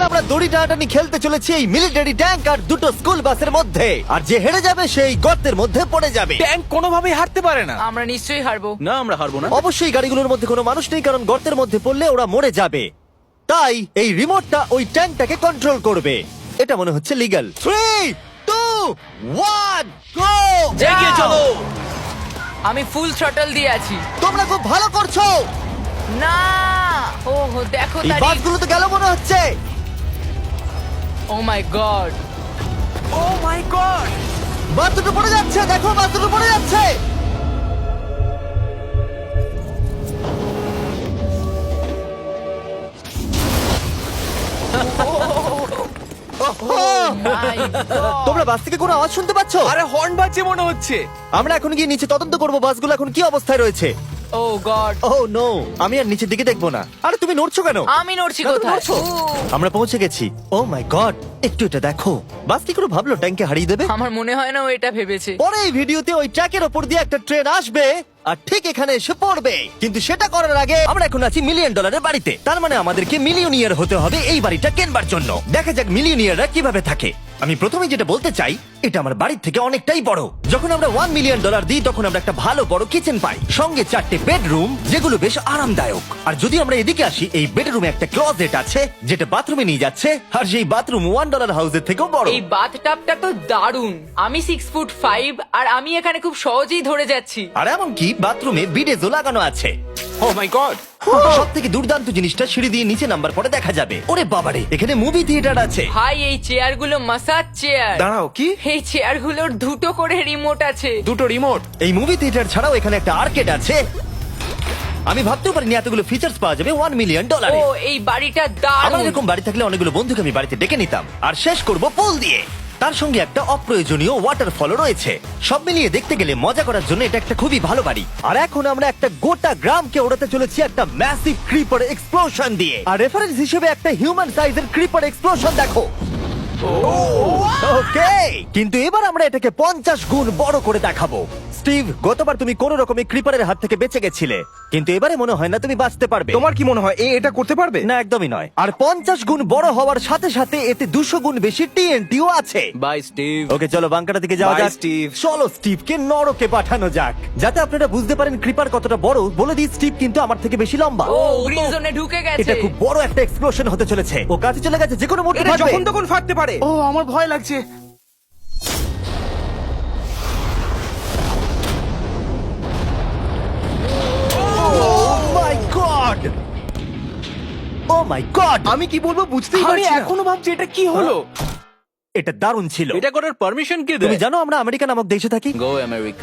এবার আমরা দড়ি টানাটানি খেলতে চলেছি এই মিলিটারি ট্যাঙ্ক আর দুটো স্কুল বাসের মধ্যে, আর যে হেরে যাবে সেই গর্তের মধ্যে পড়ে যাবে। ট্যাঙ্ক কোনোভাবেই হারতে পারে না। আমরা নিশ্চয়ই হারবো। না, আমরা হারবো না। অবশ্যই গাড়িগুলোর মধ্যে কোনো মানুষ নেই, কারণ গর্তের মধ্যে পড়লে ওরা মরে যাবে। তাই এই রিমোটটা ওই ট্যাঙ্কটাকে কন্ট্রোল করবে। এটা মনে হচ্ছে লিগ্যাল। 3, 2, 1, গো! এগিয়ে চলো। আমি ফুল থ্রটল দিয়ে আছি। তোমরা খুব ভালো করছো। না, ও দেখো এই তারিখ। বাসগুলো তো গেল মনে হচ্ছে। ও মাই গড। ও মাই গড। বাস দুটো পড়ে যাচ্ছে, দেখো বাস দুটো পড়ে যাচ্ছে। তোমরা বাস থেকে কোনো আওয়াজ শুনতে পাচ্ছ? আরে হর্ন বাজছে মনে হচ্ছে। আমরা এখন গিয়ে নিচে তদন্ত করবো বাসগুলো এখন কি অবস্থায় রয়েছে। ও গড। ও নো, আমি আর নিচের দিকে দেখবো না। আরে তুমি নড়ছো কেন? আমি নড়ছি না, তুমি কোথায়? নড়ছো। আমরা পৌঁছে গেছি। ও মাই গড, একটু এটা দেখো। বাস কি করে ভাবলো ট্যাঙ্কে হারিয়ে দেবে? আমার মনে হয় না ও এটা ভেবেছে। পরে এই ভিডিওতে ওই ট্র্যাকের ওপর দিয়ে একটা ট্রেন আসবে আর ঠিক এখানে এসে পড়বে, কিন্তু সেটা করার আগে আমরা এখন আছি $1 মিলিয়ন বাড়িতে। তার মানে আমাদেরকে মিলিয়নিয়ার হতে হবে এই বাড়িটা কেনবার জন্য। দেখা যাক মিলিয়নিয়াররা কিভাবে থাকে। আমি প্রথমে যেটা বলতে চাই, এটা আমার বাড়ির থেকে অনেকটাই বড়। যখন আমরা $1 মিলিয়ন দিই তখন আমরা একটা ভালো বড় কিচেন পাই, সঙ্গে 4টে বেডরুম যেগুলো বেশ আরামদায়ক। আর যদি আমরা এদিকে আসি, এই বেডরুমে একটা ক্লোজেট আছে যেটা বাথরুমে নিয়ে যাচ্ছে, আর সেই বাথরুম $1 হাউসের থেকেও বড়। এই বাথটাবটা তো দারুণ। আমি 6'5" আর আমি এখানে খুব সহজেই ধরে যাচ্ছি। আর এমনকি বাথরুমে বিডেজও লাগানো আছে। ও মাই গড। সব থেকে দুর্দান্ত জিনিসটা সিঁড়ি দিয়ে নিচে নাম্বার পরে দেখা যাবে। ওরে বাবারে, এখানে মুভি থিয়েটার আছে। ভাই এই চেয়ারগুলো মাসাজ চেয়ার। দাঁড়াও, কি? এই চেয়ারগুলোর দুটো করে রিমোট আছে। দুটো রিমোট? এই মুভি থিয়েটার ছাড়াও এখানে একটা আর্কেড আছে। আমি ভাবতেও পারিনি এতগুলো ফিচার্স পাওয়া যাবে $1 মিলিয়ন। ও এই বাড়িটা আমার দারুণ। এরকম বাড়ি থাকলে অনেকগুলো বন্ধুকে আমি বাড়িতে ডেকে নিতাম, আর শেষ করব পুল দিয়ে। তার সঙ্গে একটা অপ্রয়োজনীয় ওয়াটারফলও রয়েছে। সব মিলিয়ে দেখতে গেলে মজা করার জন্য এটা একটা খুবই ভালো বাড়ি। আর এখন আমরা একটা গোটা গ্রামকে ওড়াতে চলেছি একটা ম্যাসিভ ক্রিপার এক্সপ্লোশন দিয়ে। আর রেফারেন্স হিসেবে একটা হিউম্যান সাইজের ক্রিপার এক্সপ্লোশন দেখো। ওকে, কিন্তু এবার আমরা এটাকে 50 গুণ বড় করে দেখাবো। স্টিভ, গতবার তুমি কোন রকমে ক্রিপারের হাত থেকে বেঁচে গেছিলে, কিন্তু এবারে মনে হয় না তুমি বাঁচতে পারবে। তোমার কি মনে হয় এটা করতে পারবে? না, একদমই নয়। আর 50 গুণ বড় হওয়ার সাথে সাথে এতে 200 গুণ বেশি টিএনটিও আছে। Bye Steve. ওকে, চলো বাংকারের দিকে যাওয়া Bye, যাক। স্টিভ। চলো স্টিভকে নরকে পাঠানো যাক। যাতে আপনারা বুঝতে পারেন ক্রিপার কতটা বড়, বলে দিই স্টিভ কিন্তু আমার থেকে বেশি লম্বা। ও গ্রিন জোনে ঢুকে গেছে। এটা খুব বড় একটা এক্সপ্লোশন হতে চলেছে। ও কাছে চলে গেছে, যে কোনো মুহূর্তে এটা ফাটবে। যখন তখন ফাটতে পারে। ও আমার ভয় লাগছে। Oh my God! Oh my God! আমি কি বলবো বুঝতেই পারছি না। আমি এখনো ভাবছি এটা কি হলো। এটা দারুণ ছিল। এটা করার পারমিশন কে দেয়? তুমি জানো আমরা আমেরিকা নামক দেশে থাকি। গো আমেরিকা।